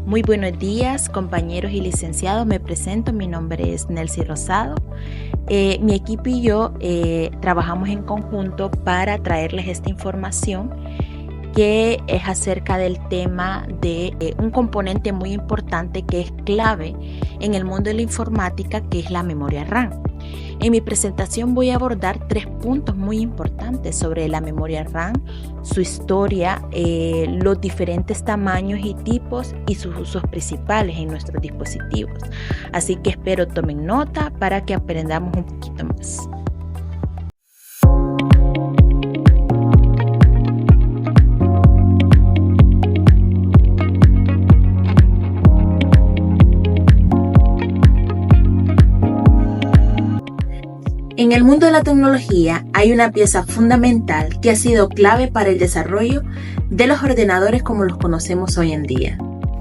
Muy buenos días, compañeros y licenciados. Me presento, mi nombre es Nelcy Rosado. Mi equipo y yo trabajamos en conjunto para traerles esta información que es acerca del tema de un componente muy importante que es clave en el mundo de la informática, que es la memoria RAM. En mi presentación voy a abordar 3 puntos muy importantes sobre la memoria RAM, su historia, los diferentes tamaños y tipos y sus usos principales en nuestros dispositivos. Así que espero tomen nota para que aprendamos un poquito más. En el mundo de la tecnología hay una pieza fundamental que ha sido clave para el desarrollo de los ordenadores como los conocemos hoy en día.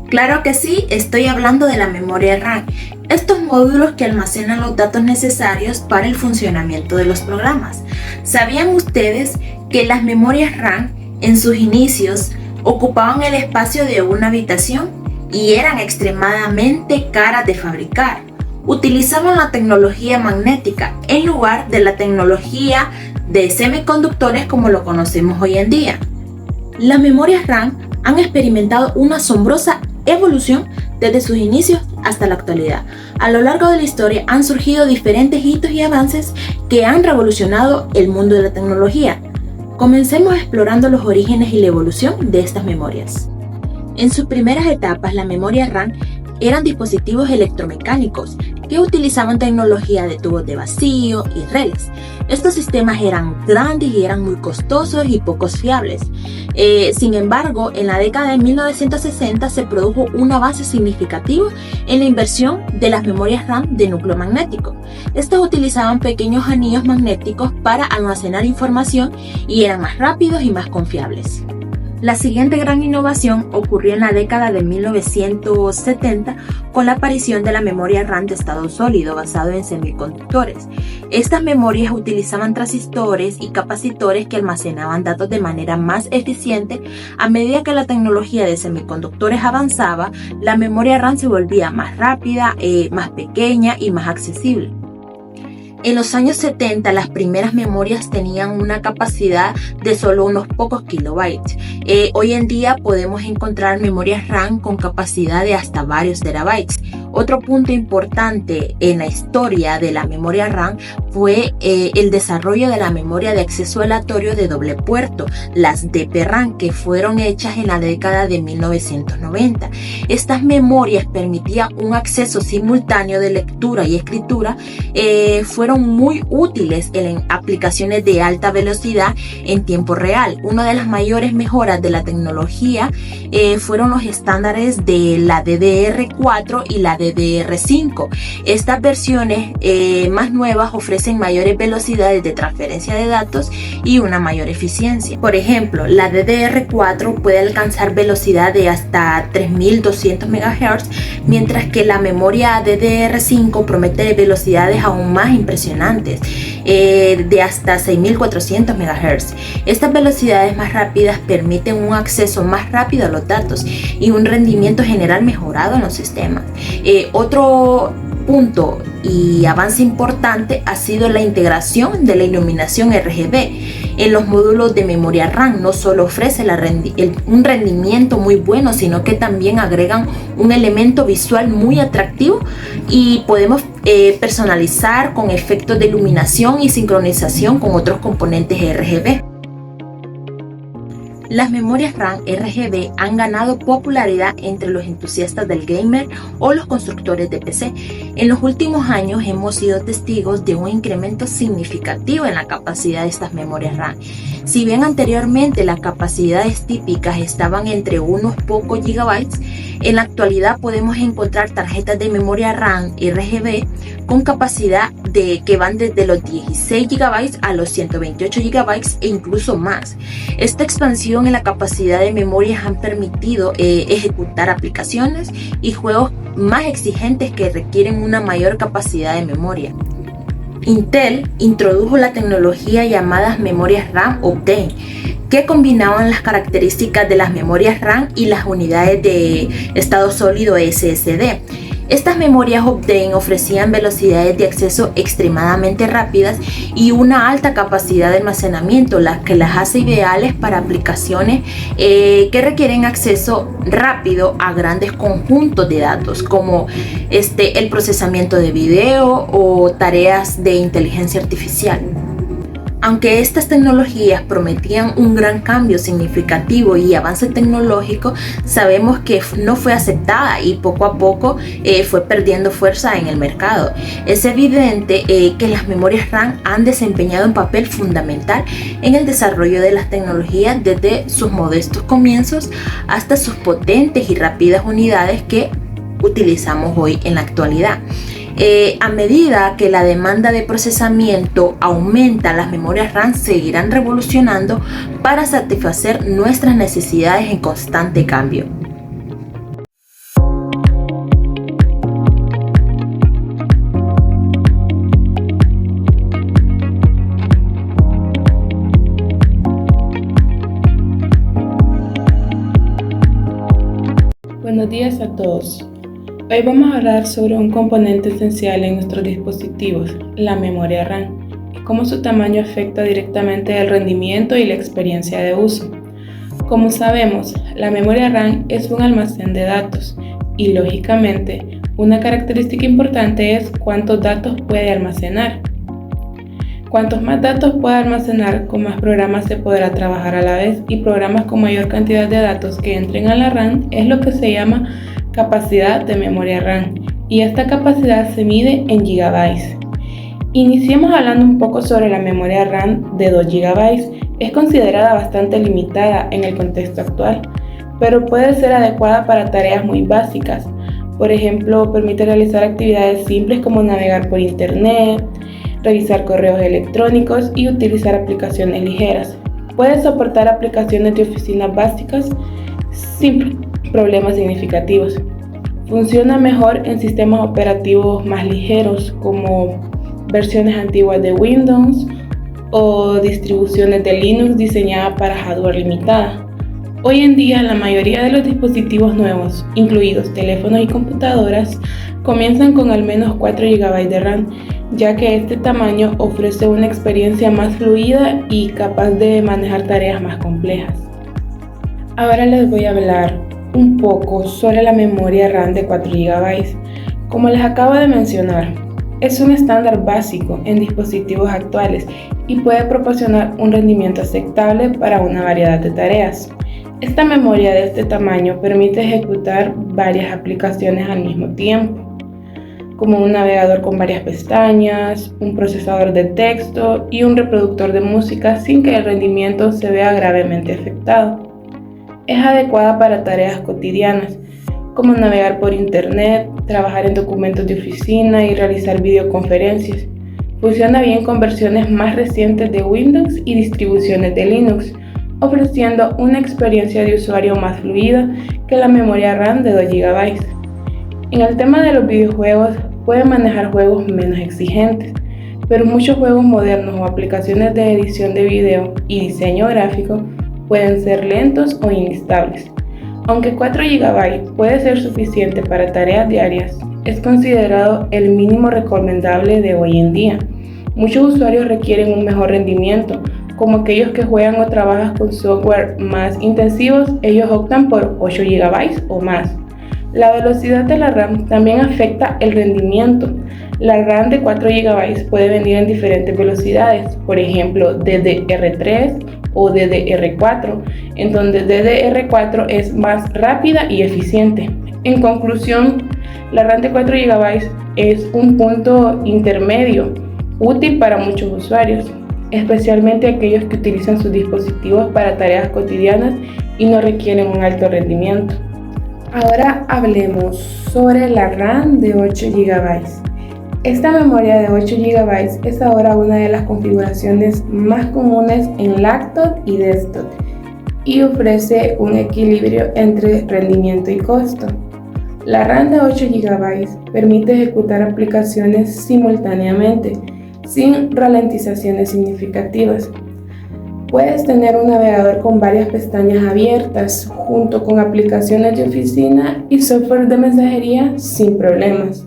Claro que sí, estoy hablando de la memoria RAM, estos módulos que almacenan los datos necesarios para el funcionamiento de los programas. ¿Sabían ustedes que las memorias RAM en sus inicios ocupaban el espacio de una habitación y eran extremadamente caras de fabricar? Utilizaban la tecnología magnética en lugar de la tecnología de semiconductores como lo conocemos hoy en día. Las memorias RAM han experimentado una asombrosa evolución desde sus inicios hasta la actualidad. A lo largo de la historia han surgido diferentes hitos y avances que han revolucionado el mundo de la tecnología. Comencemos explorando los orígenes y la evolución de estas memorias. En sus primeras etapas, la memoria RAM eran dispositivos electromecánicos que utilizaban tecnología de tubos de vacío y redes. Estos sistemas eran grandes y eran muy costosos y pocos fiables. Sin embargo, en la década de 1960 se produjo un avance significativo en la inversión de las memorias RAM de núcleo magnético. Estas utilizaban pequeños anillos magnéticos para almacenar información y eran más rápidos y más confiables. La siguiente gran innovación ocurrió en la década de 1970 con la aparición de la memoria RAM de estado sólido basado en semiconductores. Estas memorias utilizaban transistores y capacitores que almacenaban datos de manera más eficiente. A medida que la tecnología de semiconductores avanzaba, la memoria RAM se volvía más rápida, más pequeña y más accesible. En los años 70, las primeras memorias tenían una capacidad de solo unos pocos kilobytes. Hoy en día podemos encontrar memorias RAM con capacidad de hasta varios terabytes. Otro punto importante en la historia de la memoria RAM fue el desarrollo de la memoria de acceso aleatorio de doble puerto, las DPRAM, que fueron hechas en la década de 1990. Estas memorias permitían un acceso simultáneo de lectura y escritura. Fueron muy útiles en aplicaciones de alta velocidad en tiempo real. Una de las mayores mejoras de la tecnología fueron los estándares de la DDR4 y la DDR5. Estas versiones más nuevas ofrecen mayores velocidades de transferencia de datos y una mayor eficiencia. Por ejemplo, la DDR4 puede alcanzar velocidad de hasta 3200 MHz, mientras que la memoria DDR5 promete velocidades aún más impresionantes, de hasta 6400 MHz. Estas velocidades más rápidas permiten un acceso más rápido a los datos y un rendimiento general mejorado en los sistemas. Otro punto y avance importante ha sido la integración de la iluminación RGB en los módulos de memoria RAM. No solo ofrece un rendimiento muy bueno, sino que también agregan un elemento visual muy atractivo y podemos personalizar con efectos de iluminación y sincronización con otros componentes RGB. Las memorias RAM RGB han ganado popularidad entre los entusiastas del gamer o los constructores de PC. En los últimos años hemos sido testigos de un incremento significativo en la capacidad de estas memorias RAM. Si bien anteriormente las capacidades típicas estaban entre unos pocos gigabytes, en la actualidad podemos encontrar tarjetas de memoria RAM RGB con capacidad que van desde los 16 GB a los 128 GB e incluso más. Esta expansión en la capacidad de memoria han permitido ejecutar aplicaciones y juegos más exigentes que requieren una mayor capacidad de memoria. Intel introdujo la tecnología llamada memorias RAM Optane, que combinaban las características de las memorias RAM y las unidades de estado sólido SSD. Estas memorias Optane ofrecían velocidades de acceso extremadamente rápidas y una alta capacidad de almacenamiento, las que las hace ideales para aplicaciones que requieren acceso rápido a grandes conjuntos de datos, como el procesamiento de video o tareas de inteligencia artificial. Aunque estas tecnologías prometían un gran cambio significativo y avance tecnológico, sabemos que no fue aceptada y poco a poco fue perdiendo fuerza en el mercado. Es evidente que las memorias RAM han desempeñado un papel fundamental en el desarrollo de las tecnologías desde sus modestos comienzos hasta sus potentes y rápidas unidades que utilizamos hoy en la actualidad. A medida que la demanda de procesamiento aumenta, las memorias RAM seguirán revolucionando para satisfacer nuestras necesidades en constante cambio. Buenos días a todos. Hoy vamos a hablar sobre un componente esencial en nuestros dispositivos, la memoria RAM, y cómo su tamaño afecta directamente el rendimiento y la experiencia de uso. Como sabemos, la memoria RAM es un almacén de datos y, lógicamente, una característica importante es cuántos datos puede almacenar. Cuantos más datos pueda almacenar, con más programas se podrá trabajar a la vez, y programas con mayor cantidad de datos que entren a la RAM es lo que se llama capacidad de memoria RAM, y esta capacidad se mide en gigabytes. Iniciemos hablando un poco sobre la memoria RAM de 2 GB. Es considerada bastante limitada en el contexto actual, pero puede ser adecuada para tareas muy básicas. Por ejemplo, permite realizar actividades simples como navegar por internet, revisar correos electrónicos y utilizar aplicaciones ligeras. Puede soportar aplicaciones de oficina básicas sin problemas significativos. Funciona mejor en sistemas operativos más ligeros como versiones antiguas de Windows o distribuciones de Linux diseñadas para hardware limitada. Hoy en día la mayoría de los dispositivos nuevos, incluidos teléfonos y computadoras, comienzan con al menos 4 GB de RAM, ya que este tamaño ofrece una experiencia más fluida y capaz de manejar tareas más complejas. Ahora les voy a hablar un poco sobre la memoria RAM de 4 GB. Como les acabo de mencionar, es un estándar básico en dispositivos actuales y puede proporcionar un rendimiento aceptable para una variedad de tareas. Esta memoria de este tamaño permite ejecutar varias aplicaciones al mismo tiempo, como un navegador con varias pestañas, un procesador de texto y un reproductor de música sin que el rendimiento se vea gravemente afectado. Es adecuada para tareas cotidianas, como navegar por internet, trabajar en documentos de oficina y realizar videoconferencias. Funciona bien con versiones más recientes de Windows y distribuciones de Linux, ofreciendo una experiencia de usuario más fluida que la memoria RAM de 2 GB. En el tema de los videojuegos, puede manejar juegos menos exigentes, pero muchos juegos modernos o aplicaciones de edición de video y diseño gráfico pueden ser lentos o inestables. Aunque 4 GB puede ser suficiente para tareas diarias, es considerado el mínimo recomendable de hoy en día. Muchos usuarios requieren un mejor rendimiento, como aquellos que juegan o trabajan con software más intensivos. Ellos optan por 8 GB o más. La velocidad de la RAM también afecta el rendimiento. La RAM de 4 GB puede venir en diferentes velocidades, por ejemplo DDR3 o DDR4, en donde DDR4 es más rápida y eficiente. En conclusión, la RAM de 4 GB es un punto intermedio útil para muchos usuarios, especialmente aquellos que utilizan sus dispositivos para tareas cotidianas y no requieren un alto rendimiento. Ahora hablemos sobre la RAM de 8 GB. Esta memoria de 8 GB es ahora una de las configuraciones más comunes en laptop y desktop y ofrece un equilibrio entre rendimiento y costo. La RAM de 8 GB permite ejecutar aplicaciones simultáneamente, sin ralentizaciones significativas. Puedes tener un navegador con varias pestañas abiertas, junto con aplicaciones de oficina y software de mensajería sin problemas.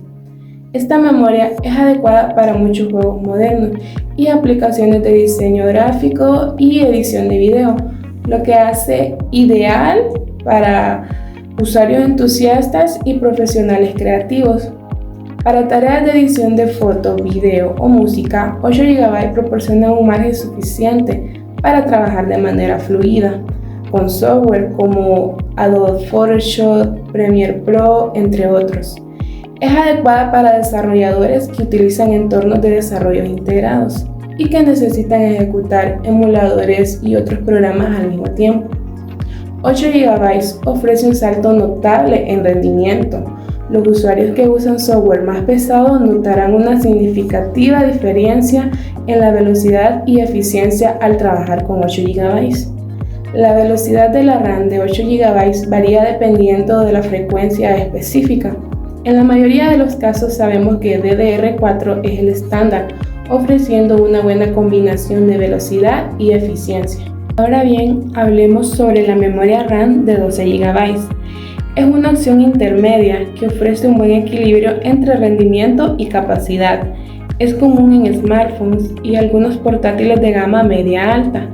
Esta memoria es adecuada para muchos juegos modernos y aplicaciones de diseño gráfico y edición de video, lo que hace ideal para usuarios entusiastas y profesionales creativos. Para tareas de edición de foto, video o música, 8 GB proporciona un margen suficiente para trabajar de manera fluida, con software como Adobe Photoshop, Premiere Pro, entre otros. Es adecuada para desarrolladores que utilizan entornos de desarrollo integrados y que necesitan ejecutar emuladores y otros programas al mismo tiempo. 8 GB ofrece un salto notable en rendimiento. Los usuarios que usan software más pesado notarán una significativa diferencia en la velocidad y eficiencia al trabajar con 8 GB. La velocidad de la RAM de 8 GB varía dependiendo de la frecuencia específica. En la mayoría de los casos sabemos que DDR4 es el estándar, ofreciendo una buena combinación de velocidad y eficiencia. Ahora bien, hablemos sobre la memoria RAM de 12 GB. Es una opción intermedia que ofrece un buen equilibrio entre rendimiento y capacidad. Es común en smartphones y algunos portátiles de gama media alta.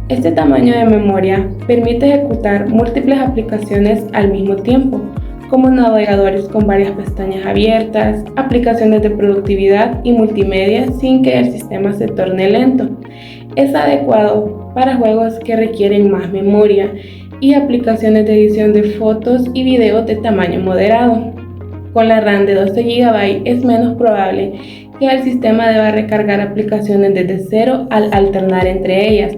Este tamaño de memoria permite ejecutar múltiples aplicaciones al mismo tiempo, como navegadores con varias pestañas abiertas, aplicaciones de productividad y multimedia sin que el sistema se torne lento. Es adecuado para juegos que requieren más memoria y aplicaciones de edición de fotos y videos de tamaño moderado. Con la RAM de 12 GB es menos probable que el sistema deba recargar aplicaciones desde cero al alternar entre ellas,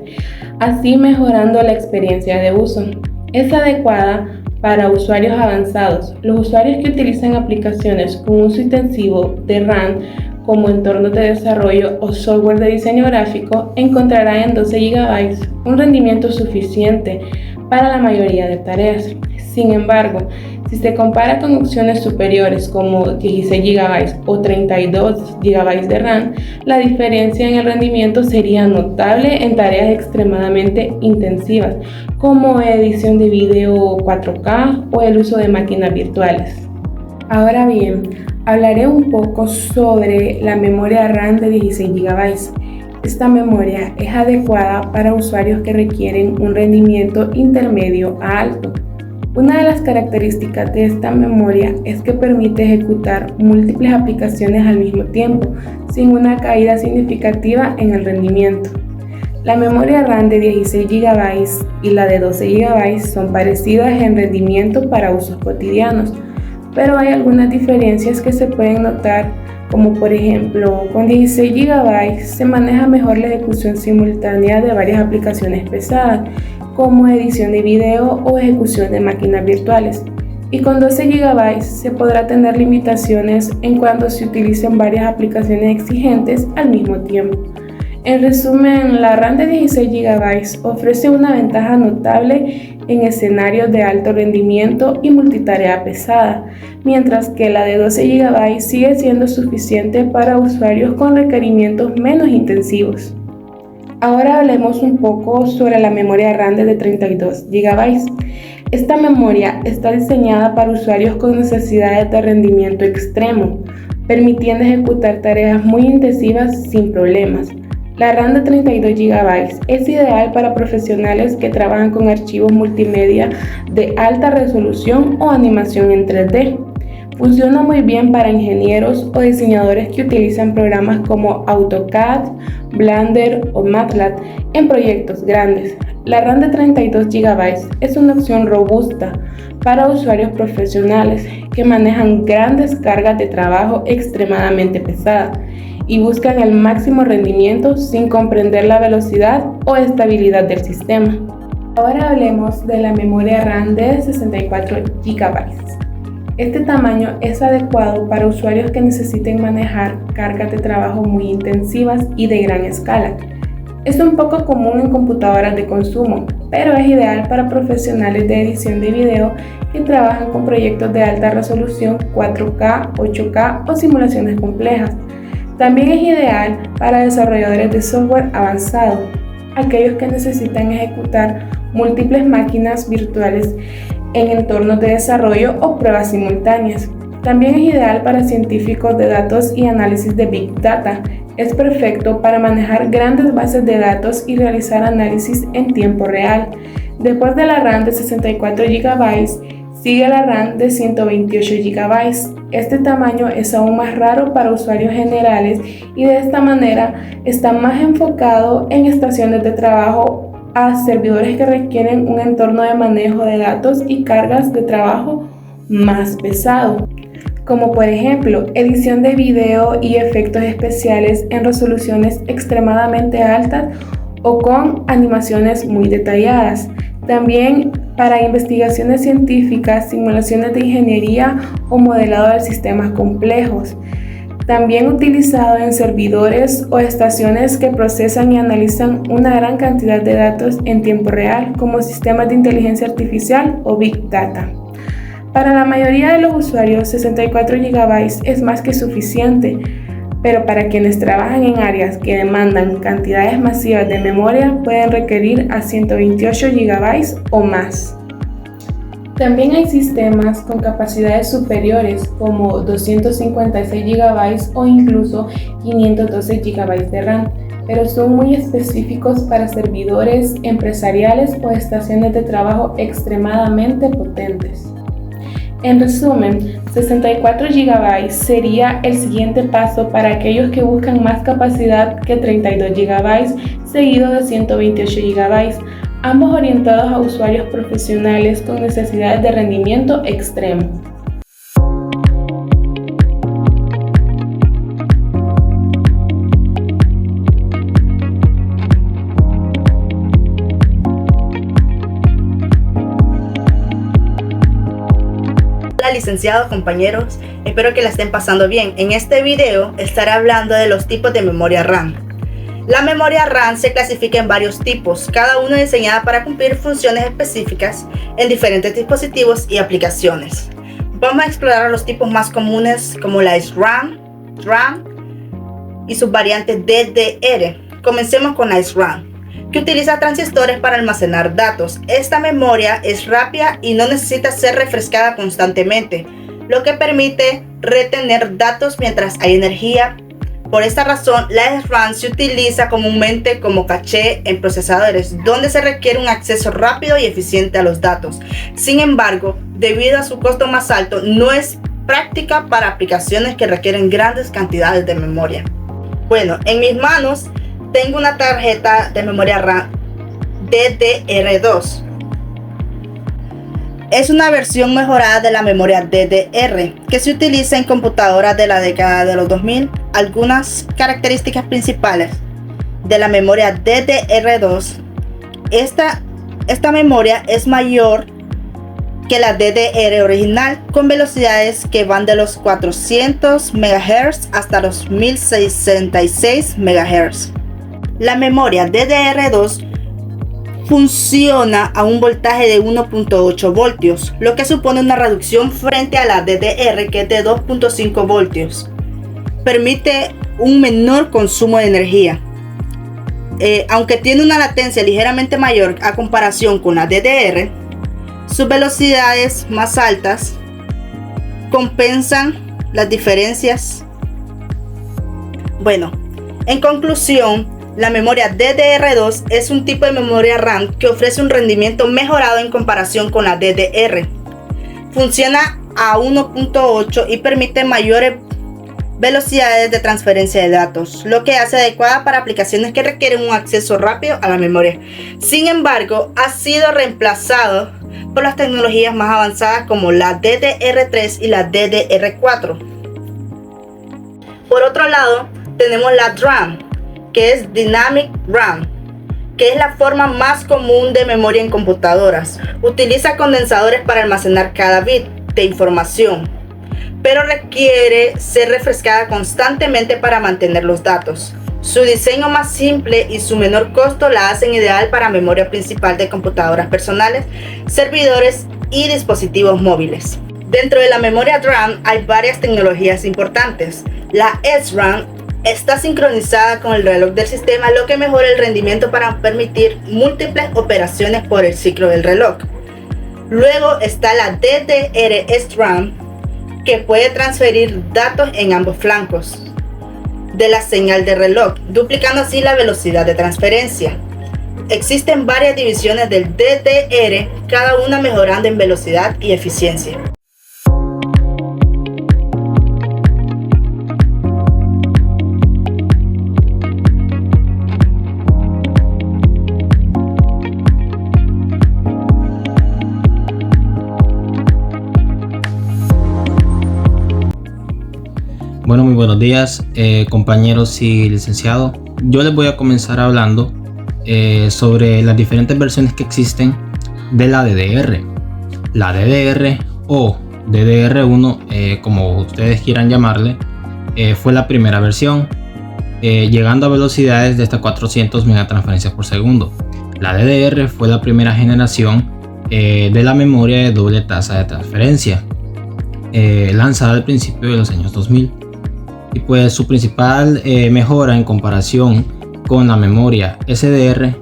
así mejorando la experiencia de uso. Es adecuada para usuarios avanzados. Los usuarios que utilizan aplicaciones con uso intensivo de RAM como entornos de desarrollo o software de diseño gráfico encontrarán en 12 GB un rendimiento suficiente para la mayoría de tareas. Sin embargo, si se compara con opciones superiores como 16 GB o 32 GB de RAM, la diferencia en el rendimiento sería notable en tareas extremadamente intensivas, como edición de video 4K o el uso de máquinas virtuales. Ahora bien, hablaré un poco sobre la memoria RAM de 16 GB. Esta memoria es adecuada para usuarios que requieren un rendimiento intermedio a alto. Una de las características de esta memoria es que permite ejecutar múltiples aplicaciones al mismo tiempo, sin una caída significativa en el rendimiento. La memoria RAM de 16 GB y la de 12 GB son parecidas en rendimiento para usos cotidianos, pero hay algunas diferencias que se pueden notar, como por ejemplo, con 16 GB se maneja mejor la ejecución simultánea de varias aplicaciones pesadas, como edición de video o ejecución de máquinas virtuales. Y con 12 GB se podrá tener limitaciones en cuanto se utilicen varias aplicaciones exigentes al mismo tiempo. En resumen, la RAM de 16 GB ofrece una ventaja notable en escenarios de alto rendimiento y multitarea pesada, mientras que la de 12 GB sigue siendo suficiente para usuarios con requerimientos menos intensivos. Ahora hablemos un poco sobre la memoria RAM de 32 GB. Esta memoria está diseñada para usuarios con necesidades de rendimiento extremo, permitiendo ejecutar tareas muy intensivas sin problemas. La RAM de 32 GB es ideal para profesionales que trabajan con archivos multimedia de alta resolución o animación en 3D. Funciona muy bien para ingenieros o diseñadores que utilizan programas como AutoCAD, Blender o MATLAB en proyectos grandes. La RAM de 32 GB es una opción robusta para usuarios profesionales que manejan grandes cargas de trabajo extremadamente pesadas y buscan el máximo rendimiento sin comprender la velocidad o estabilidad del sistema. Ahora hablemos de la memoria RAM de 64 GB. Este tamaño es adecuado para usuarios que necesiten manejar cargas de trabajo muy intensivas y de gran escala. Es un poco común en computadoras de consumo, pero es ideal para profesionales de edición de video que trabajan con proyectos de alta resolución 4K, 8K o simulaciones complejas. También es ideal para desarrolladores de software avanzado. aquellos que necesitan ejecutar múltiples máquinas virtuales en entornos de desarrollo o pruebas simultáneas. También es ideal para científicos de datos y análisis de Big Data. Es perfecto para manejar grandes bases de datos y realizar análisis en tiempo real. Después de la RAM de 64 GB, sigue la RAM de 128 GB. Este tamaño es aún más raro para usuarios generales y de esta manera está más enfocado en estaciones de trabajo a servidores que requieren un entorno de manejo de datos y cargas de trabajo más pesado, como por ejemplo edición de video y efectos especiales en resoluciones extremadamente altas o con animaciones muy detalladas. También para investigaciones científicas, simulaciones de ingeniería o modelado de sistemas complejos. También utilizado en servidores o estaciones que procesan y analizan una gran cantidad de datos en tiempo real, como sistemas de inteligencia artificial o Big Data. Para la mayoría de los usuarios, 64 GB es más que suficiente, pero para quienes trabajan en áreas que demandan cantidades masivas de memoria, pueden requerir a 128 GB o más. También hay sistemas con capacidades superiores como 256 GB o incluso 512 GB de RAM, pero son muy específicos para servidores empresariales o estaciones de trabajo extremadamente potentes. En resumen, 64 GB sería el siguiente paso para aquellos que buscan más capacidad que 32 GB, seguido de 128 GB, ambos orientados a usuarios profesionales con necesidades de rendimiento extremo. Hola licenciados, compañeros, espero que la estén pasando bien. En este video estaré hablando de los tipos de memoria RAM. La memoria RAM se clasifica en varios tipos, cada uno diseñada para cumplir funciones específicas en diferentes dispositivos y aplicaciones. Vamos a explorar los tipos más comunes como la SRAM, DRAM y sus variantes DDR. Comencemos con la SRAM, que utiliza transistores para almacenar datos. Esta memoria es rápida y no necesita ser refrescada constantemente, lo que permite retener datos mientras hay energía. Por esta razón, la SRAM se utiliza comúnmente como caché en procesadores, donde se requiere un acceso rápido y eficiente a los datos. Sin embargo, debido a su costo más alto, no es práctica para aplicaciones que requieren grandes cantidades de memoria. Bueno, en mis manos tengo una tarjeta de memoria RAM DDR2. Es una versión mejorada de la memoria DDR que se utiliza en computadoras de la década de los 2000. Algunas características principales de la memoria DDR2. Esta memoria es mayor que la DDR original, con velocidades que van de los 400 MHz hasta los 1066 MHz. La memoria DDR2 funciona a un voltaje de 1.8 voltios, lo que supone una reducción frente a la DDR, que es de 2.5 voltios. Permite un menor consumo de energía. Aunque tiene una latencia ligeramente mayor a comparación con la DDR, sus velocidades más altas compensan las diferencias. Bueno, en conclusión, la memoria DDR2 es un tipo de memoria RAM que ofrece un rendimiento mejorado en comparación con la DDR. Funciona a 1.8 y permite mayores velocidades de transferencia de datos, lo que hace adecuada para aplicaciones que requieren un acceso rápido a la memoria. Sin embargo, ha sido reemplazado por las tecnologías más avanzadas como la DDR3 y la DDR4. Por otro lado, tenemos la DRAM, que es Dynamic RAM, que es la forma más común de memoria en computadoras. Utiliza condensadores para almacenar cada bit de información, pero requiere ser refrescada constantemente para mantener los datos. Su diseño más simple y su menor costo la hacen ideal para memoria principal de computadoras personales, servidores y dispositivos móviles. Dentro de la memoria DRAM hay varias tecnologías importantes. La SRAM Está sincronizada con el reloj del sistema, lo que mejora el rendimiento para permitir múltiples operaciones por el ciclo del reloj. Luego está la DDR-SRAM, que puede transferir datos en ambos flancos de la señal de reloj, duplicando así la velocidad de transferencia. Existen varias divisiones del DDR, cada una mejorando en velocidad y eficiencia. Bueno, muy buenos días, compañeros y licenciados. Yo les voy a comenzar hablando sobre las diferentes versiones que existen de la DDR. La DDR o DDR1, como ustedes quieran llamarle, fue la primera versión, llegando a velocidades de hasta 400 megatransferencias por segundo. La DDR fue la primera generación de la memoria de doble tasa de transferencia, lanzada al principio de los años 2000. Y pues su principal mejora en comparación con la memoria SDR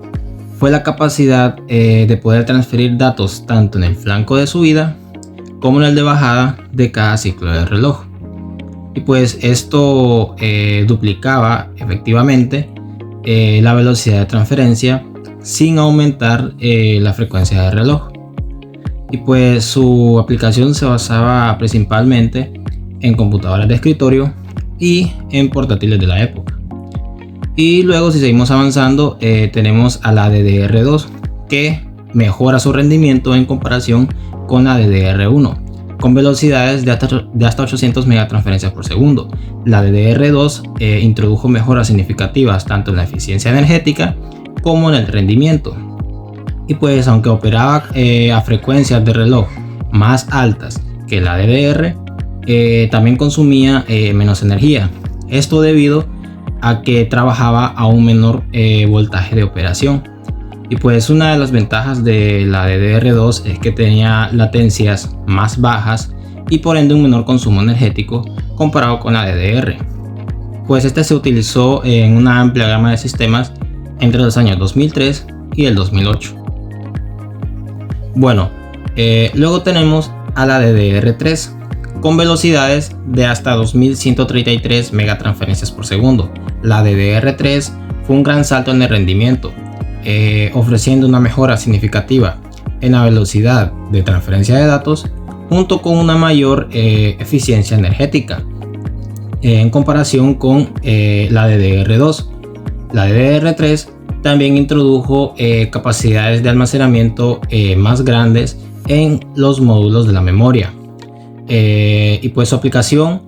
fue la capacidad de poder transferir datos tanto en el flanco de subida como en el de bajada de cada ciclo del reloj. Y pues esto duplicaba efectivamente la velocidad de transferencia sin aumentar la frecuencia del reloj. Y pues su aplicación se basaba principalmente en computadoras de escritorio y en portátiles de la época. Y luego, si seguimos avanzando, tenemos a la DDR2, que mejora su rendimiento en comparación con la DDR1, con velocidades de hasta 800 megatransferencias por segundo. La DDR2 introdujo mejoras significativas tanto en la eficiencia energética como en el rendimiento. Y pues, aunque operaba a frecuencias de reloj más altas que la DDR, también consumía menos energía. Esto debido a que trabajaba a un menor voltaje de operación. Y pues una de las ventajas de la DDR2 es que tenía latencias más bajas y por ende un menor consumo energético comparado con la DDR. Pues este se utilizó en una amplia gama de sistemas entre los años 2003 y el 2008. Bueno, luego tenemos a la DDR3 con velocidades de hasta 2133 megatransferencias por segundo. La DDR3 fue un gran salto en el rendimiento, ofreciendo una mejora significativa en la velocidad de transferencia de datos junto con una mayor eficiencia energética en comparación con la DDR2. La DDR3 también introdujo capacidades de almacenamiento más grandes en los módulos de la memoria. Y pues su aplicación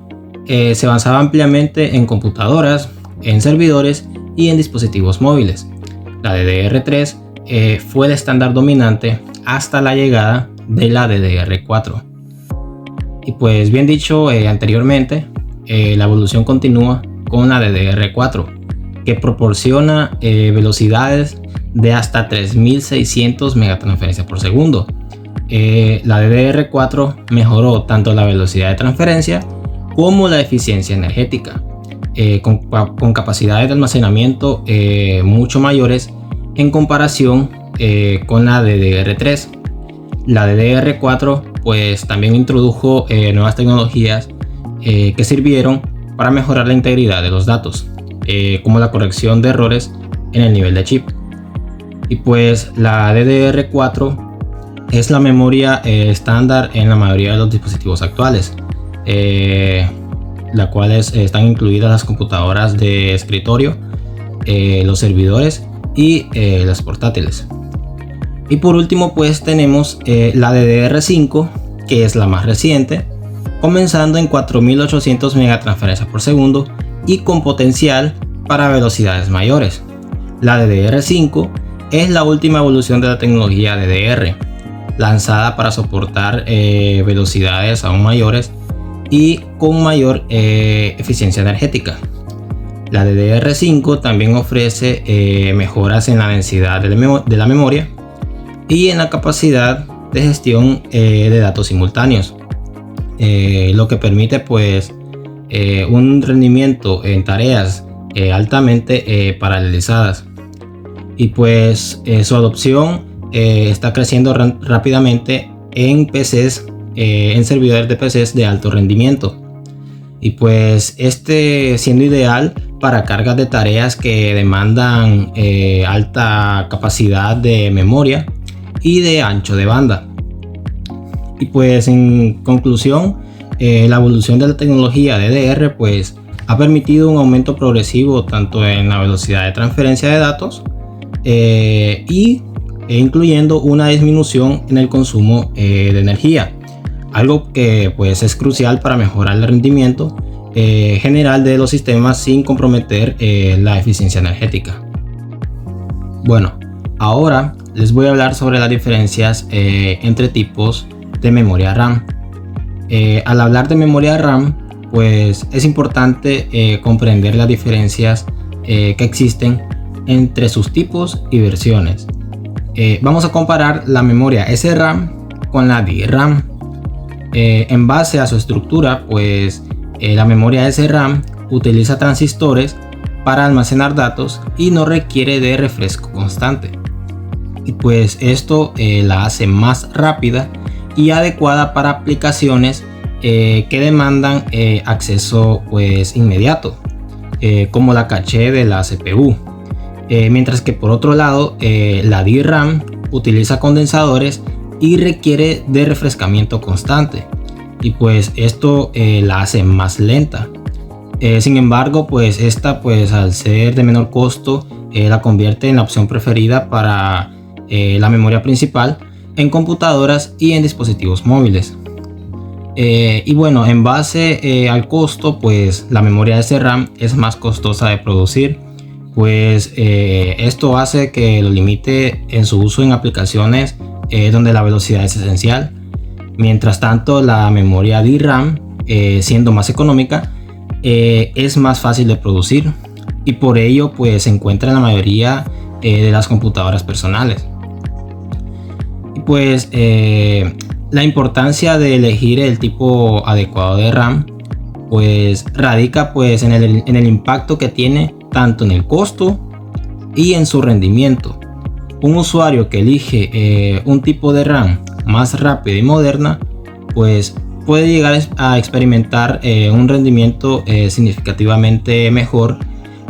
se basaba ampliamente en computadoras, en servidores y en dispositivos móviles. La DDR3 fue el estándar dominante hasta la llegada de la DDR4. Y pues bien dicho anteriormente, la evolución continúa con la DDR4, que proporciona velocidades de hasta 3600 megatransferencias por segundo. La DDR4 mejoró tanto la velocidad de transferencia como la eficiencia energética, con capacidades de almacenamiento mucho mayores en comparación con la DDR3. La DDR4 pues también introdujo nuevas tecnologías que sirvieron para mejorar la integridad de los datos, como la corrección de errores en el nivel de chip. Y pues la DDR4 es la memoria estándar en la mayoría de los dispositivos actuales, las cuales están incluidas las computadoras de escritorio, los servidores y las portátiles. Y por último pues tenemos la DDR5, que es la más reciente, comenzando en 4800 megatransferencias por segundo y con potencial para velocidades mayores. La DDR5 es la última evolución de la tecnología DDR, lanzada para soportar velocidades aún mayores y con mayor eficiencia energética. La DDR5 también ofrece mejoras en la densidad de la memoria y en la capacidad de gestión de datos simultáneos, lo que permite pues un rendimiento en tareas altamente paralelizadas. Y pues su adopción está creciendo rápidamente en PCs, en servidores de PCs de alto rendimiento. Y pues siendo ideal para cargas de tareas que demandan alta capacidad de memoria y de ancho de banda. Y pues en conclusión, la evolución de la tecnología DDR pues ha permitido un aumento progresivo tanto en la velocidad de transferencia de datos incluyendo una disminución en el consumo de energía, algo que pues es crucial para mejorar el rendimiento general de los sistemas sin comprometer la eficiencia energética. Bueno, ahora les voy a hablar sobre las diferencias entre tipos de memoria RAM. Al hablar de memoria RAM, pues es importante comprender las diferencias que existen entre sus tipos y versiones. Vamos a comparar la memoria SRAM con la DRAM. En base a su estructura, pues la memoria SRAM utiliza transistores para almacenar datos y no requiere de refresco constante. Y pues esto la hace más rápida y adecuada para aplicaciones que demandan acceso pues inmediato, como la caché de la CPU. Mientras que por otro lado la DRAM utiliza condensadores y requiere de refrescamiento constante, y pues esto la hace más lenta. Sin embargo, pues esta pues al ser de menor costo la convierte en la opción preferida para la memoria principal en computadoras y en dispositivos móviles. Y bueno, en base al costo, pues la memoria SRAM es más costosa de producir, pues esto hace que lo limite en su uso en aplicaciones donde la velocidad es esencial. Mientras tanto, la memoria DRAM, siendo más económica, es más fácil de producir y por ello pues se encuentra en la mayoría de las computadoras personales. Y pues la importancia de elegir el tipo adecuado de RAM pues radica pues en el impacto que tiene tanto en el costo y en su rendimiento. Un usuario que elige un tipo de RAM más rápida y moderna pues puede llegar a experimentar un rendimiento significativamente mejor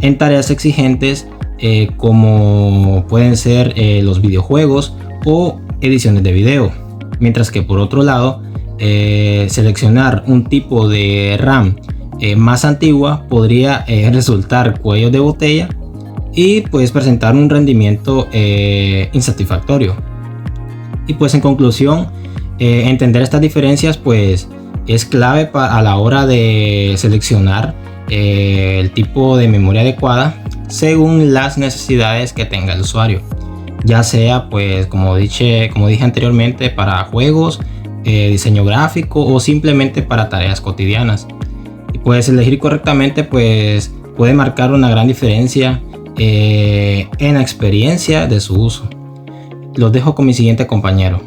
en tareas exigentes como pueden ser los videojuegos o ediciones de video, mientras que por otro lado seleccionar un tipo de RAM más antigua podría resultar cuello de botella y pues presentar un rendimiento insatisfactorio. Y pues en conclusión, entender estas diferencias pues es clave a la hora de seleccionar el tipo de memoria adecuada según las necesidades que tenga el usuario, ya sea pues como dije anteriormente, para juegos, diseño gráfico o simplemente para tareas cotidianas. Y pues elegir correctamente pues puede marcar una gran diferencia en la experiencia de su uso. Los dejo con mi siguiente compañero.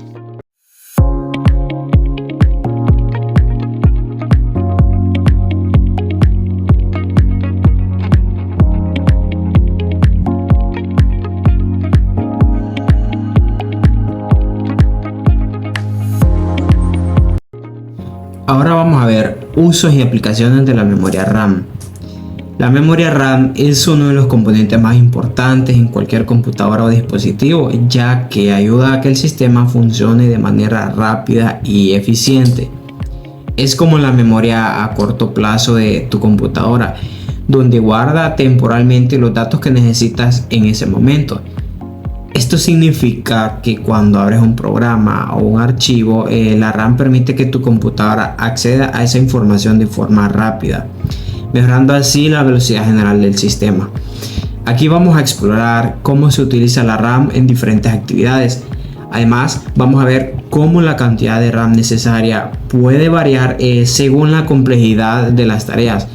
Ahora vamos a ver usos y aplicaciones de la memoria RAM. La memoria RAM es uno de los componentes más importantes en cualquier computadora o dispositivo, ya que ayuda a que el sistema funcione de manera rápida y eficiente. Es como la memoria a corto plazo de tu computadora, donde guarda temporalmente los datos que necesitas en ese momento. Esto significa que cuando abres un programa o un archivo, la RAM permite que tu computadora acceda a esa información de forma rápida, mejorando así la velocidad general del sistema. Aquí vamos a explorar cómo se utiliza la RAM en diferentes actividades. Además, vamos a ver cómo la cantidad de RAM necesaria puede variar según la complejidad de las tareas,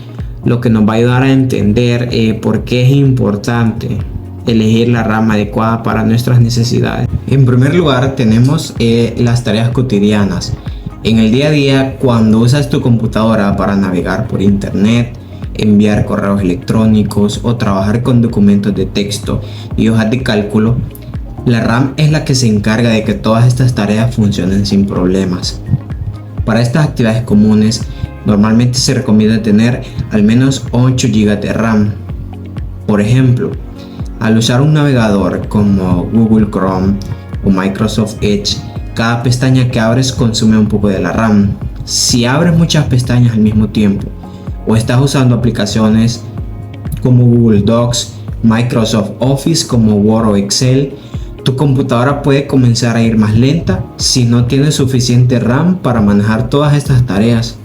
lo que nos va a ayudar a entender por qué es importante elegir la RAM adecuada para nuestras necesidades. En primer lugar tenemos las tareas cotidianas. En el día a día, cuando usas tu computadora para navegar por internet, enviar correos electrónicos o trabajar con documentos de texto y hojas de cálculo, la RAM es la que se encarga de que todas estas tareas funcionen sin problemas. Para estas actividades comunes, normalmente se recomienda tener al menos 8 GB de RAM. Por ejemplo, al usar un navegador como Google Chrome o Microsoft Edge, cada pestaña que abres consume un poco de la RAM. Si abres muchas pestañas al mismo tiempo o estás usando aplicaciones como Google Docs, Microsoft Office como Word o Excel, tu computadora puede comenzar a ir más lenta si no tienes suficiente RAM para manejar todas estas tareas.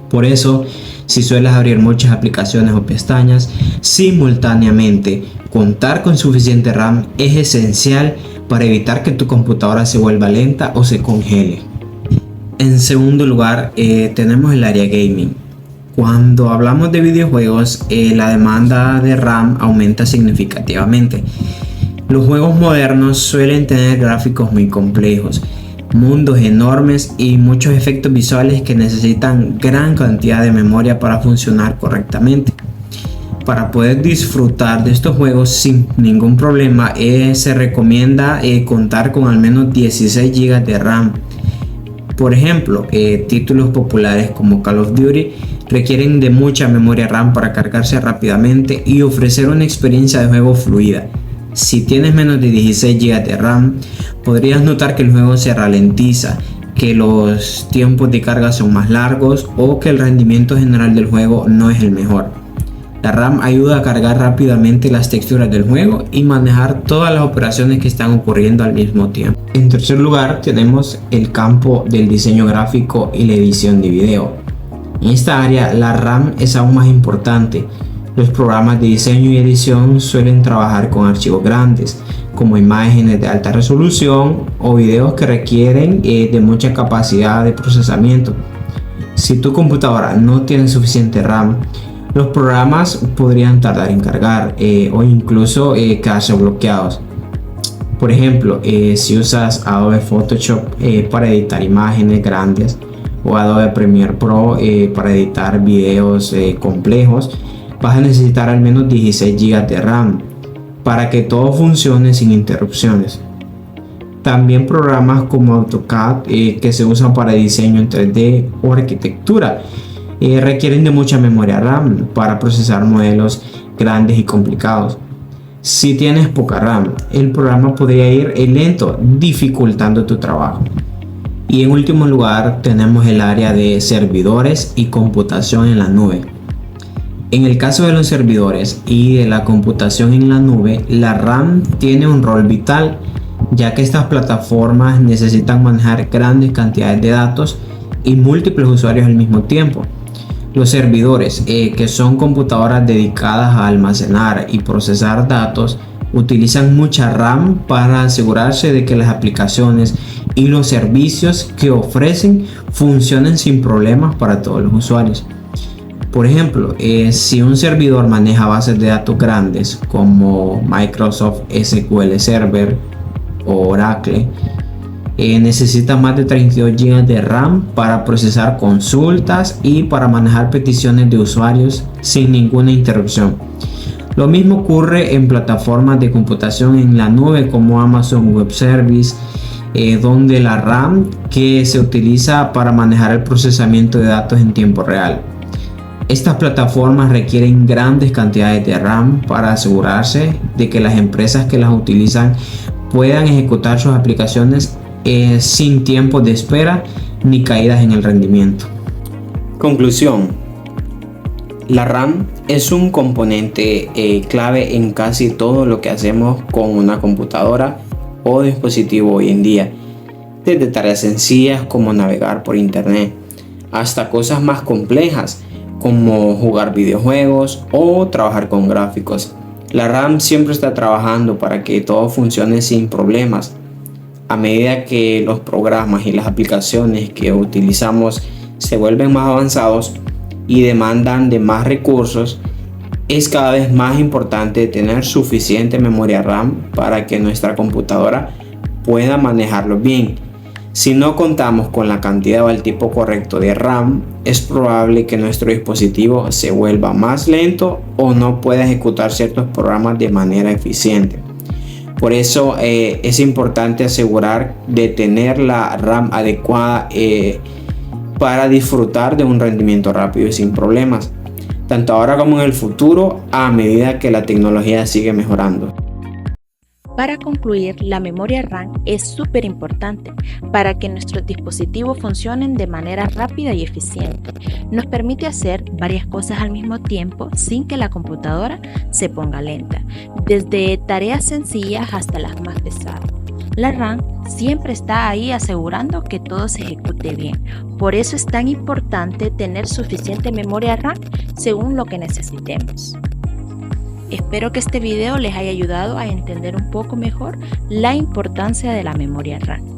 Por eso, si sueles abrir muchas aplicaciones o pestañas simultáneamente, contar con suficiente RAM es esencial para evitar que tu computadora se vuelva lenta o se congele. En segundo lugar, tenemos el área gaming. Cuando hablamos de videojuegos, la demanda de RAM aumenta significativamente. Los juegos modernos suelen tener gráficos muy complejos, mundos enormes y muchos efectos visuales que necesitan gran cantidad de memoria para funcionar correctamente. Para poder disfrutar de estos juegos sin ningún problema, se recomienda contar con al menos 16 GB de RAM. Por ejemplo, títulos populares como Call of Duty requieren de mucha memoria RAM para cargarse rápidamente y ofrecer una experiencia de juego fluida. Si tienes menos de 16 GB de RAM, podrías notar que el juego se ralentiza, que los tiempos de carga son más largos o que el rendimiento general del juego no es el mejor. La RAM ayuda a cargar rápidamente las texturas del juego y manejar todas las operaciones que están ocurriendo al mismo tiempo. En tercer lugar, tenemos el campo del diseño gráfico y la edición de video. En esta área, la RAM es aún más importante. Los programas de diseño y edición suelen trabajar con archivos grandes, como imágenes de alta resolución o videos que requieren de mucha capacidad de procesamiento. Si tu computadora no tiene suficiente RAM, los programas podrían tardar en cargar o incluso quedarse bloqueados. Por ejemplo, si usas Adobe Photoshop para editar imágenes grandes o Adobe Premiere Pro para editar videos complejos, vas a necesitar al menos 16 GB de RAM para que todo funcione sin interrupciones. También programas como AutoCAD que se usan para diseño en 3D o arquitectura requieren de mucha memoria RAM para procesar modelos grandes y complicados. Si tienes poca RAM, el programa podría ir lento, dificultando tu trabajo. Y en último lugar, tenemos el área de servidores y computación en la nube. En el caso de los servidores y de la computación en la nube, la RAM tiene un rol vital, ya que estas plataformas necesitan manejar grandes cantidades de datos y múltiples usuarios al mismo tiempo. Los servidores, que son computadoras dedicadas a almacenar y procesar datos, utilizan mucha RAM para asegurarse de que las aplicaciones y los servicios que ofrecen funcionen sin problemas para todos los usuarios. Por ejemplo, si un servidor maneja bases de datos grandes como Microsoft SQL Server o Oracle, necesita más de 32 GB de RAM para procesar consultas y para manejar peticiones de usuarios sin ninguna interrupción. Lo mismo ocurre en plataformas de computación en la nube como Amazon Web Service, donde la RAM que se utiliza para manejar el procesamiento de datos en tiempo real. Estas plataformas requieren grandes cantidades de RAM para asegurarse de que las empresas que las utilizan puedan ejecutar sus aplicaciones sin tiempos de espera ni caídas en el rendimiento. Conclusión: la RAM es un componente clave en casi todo lo que hacemos con una computadora o dispositivo hoy en día, desde tareas sencillas como navegar por internet hasta cosas más complejas como jugar videojuegos o trabajar con gráficos. La RAM siempre está trabajando para que todo funcione sin problemas. A medida que los programas y las aplicaciones que utilizamos se vuelven más avanzados y demandan de más recursos, es cada vez más importante tener suficiente memoria RAM para que nuestra computadora pueda manejarlo bien. Si no contamos con la cantidad o el tipo correcto de RAM, es probable que nuestro dispositivo se vuelva más lento o no pueda ejecutar ciertos programas de manera eficiente. Por eso es importante asegurar de tener la RAM adecuada para disfrutar de un rendimiento rápido y sin problemas, tanto ahora como en el futuro, a medida que la tecnología sigue mejorando. Para concluir, la memoria RAM es súper importante para que nuestros dispositivos funcionen de manera rápida y eficiente. Nos permite hacer varias cosas al mismo tiempo sin que la computadora se ponga lenta, desde tareas sencillas hasta las más pesadas. La RAM siempre está ahí asegurando que todo se ejecute bien. Por eso es tan importante tener suficiente memoria RAM según lo que necesitemos. Espero que este video les haya ayudado a entender un poco mejor la importancia de la memoria RAM.